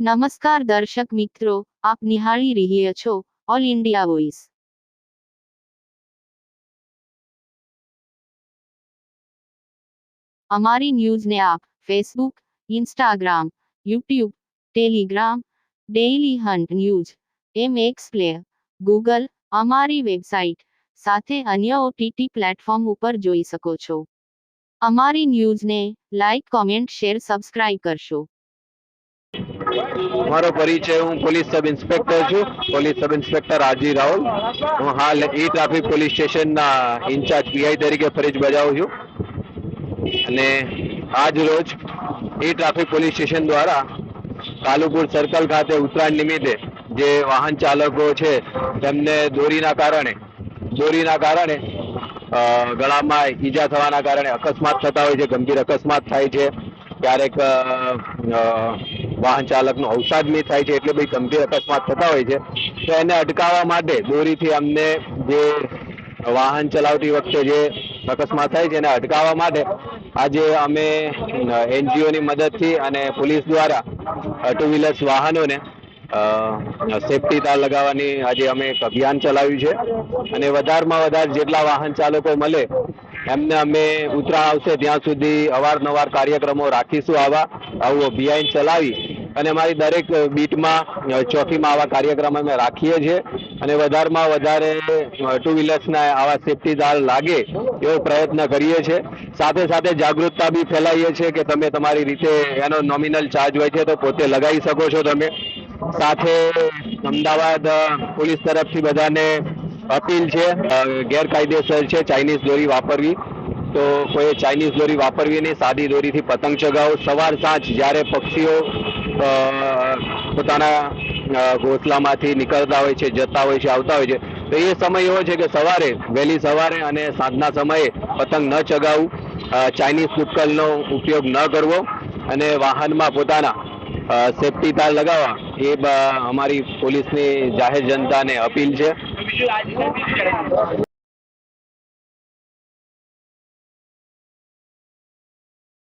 નમસ્કાર દર્શક મિત્રો, આપ નિહાળી રહ્યા છો ઓલ ઇન્ડિયા વોઇસ। અમારી ન્યૂઝને આપ Facebook, Instagram, YouTube, Telegram, daily hunt news, MX player, Google, અમારી વેબસાઇટ સાથે અન્ય OTT પ્લેટફોર્મ ઉપર જોઈ શકો છો। અમારી ન્યૂઝને લાઇક, કોમેન્ટ, શેર, સબસ્ક્રાઇબ કરશો। મારો પરિચય, હું પોલીસ સબ ઇન્સ્પેક્ટર છું, પોલીસ સબ ઇન્સ્પેક્ટર આરજી રાहुल। હું હાલ ઈ ટ્રાફિક પોલીસ સ્ટેશનના ઇન્ચાર્જ PI તરીકે ફરજ બજાવું છું અને આજ રોજ ઈ ટ્રાફિક પોલીસ સ્ટેશન દ્વારા કાલુપુર સર્કલ ખાતે ઉત્તરાયણ નિમિત્તે જે વાહન ચાલકો છે તેમને દોરીના કારણે ગળામાં ઈજા થવાના કારણે અકસ્માત થતા હોય છે, ગંભીર અકસ્માત થાય છે, ક્યારેક વાહન ચાલકનું અવસાદની થાય છે, એટલે બધી ગંભીર અકસ્માત થતા હોય છે। તો એને અટકાવવા માટે દોરીથી અમને જે વાહન ચલાવતી વખતે જે અકસ્માત થાય છે એને અટકાવવા માટે આજે અમે NGOની મદદથી અને પોલીસ દ્વારા ટુ વ્હીલર્સ વાહનોને સેફટી તાર લગાવવાની આજે અમે એક અભિયાન ચલાવ્યું છે અને વધારેમાં વધારે જેટલા વાહન ચાલકો મળે એમને અમે ઉત્તરાયણ આવશે ત્યાં સુધી અવારનવાર કાર્યક્રમો રાખીશું। આવું અભિયાન ચલાવી અને અમારી દરેક બીટમાં ચોકીમાં આવા કાર્યક્રમ અમે રાખીએ છીએ અને વધારેમાં વધારે ટુ વ્હીલર્સના આવા સેફટી તાર લાગે એવો પ્રયત્ન કરીએ છીએ। સાથે સાથે જાગૃતતા બી ફેલાવીએ છીએ કે તમે તમારી રીતે એનો નોમિનલ ચાર્જ હોય છે તો પોતે લગાવી શકો છો તમે। સાથે અમદાવાદ પોલીસ તરફથી બધાને અપીલ છે, ગેરકાયદેસર છે ચાઇનીઝ દોરી વાપરવી, તો કોઈ ચાઇનીઝ દોરી વાપરવી નહીં, સાદી દોરીથી પતંગ ચગાવો। સવાર સાંજ જ્યારે પક્ષીઓ પોતાના ઘોંસલામાંથી નીકળતા હોય છે, જતા હોય છે, આવતા હોય છે, તો એ સમય એવો છે કે સવારે વહેલી સવારે અને સાંજના સમયે પતંગ ન ચગાવવું, ચાઇનીઝ તુક્કલનો ઉપયોગ ન કરવો અને વાહનમાં પોતાના સેફટી તાર લગાવવા એ અમારી પોલીસની જાહેર જનતાને અપીલ છે।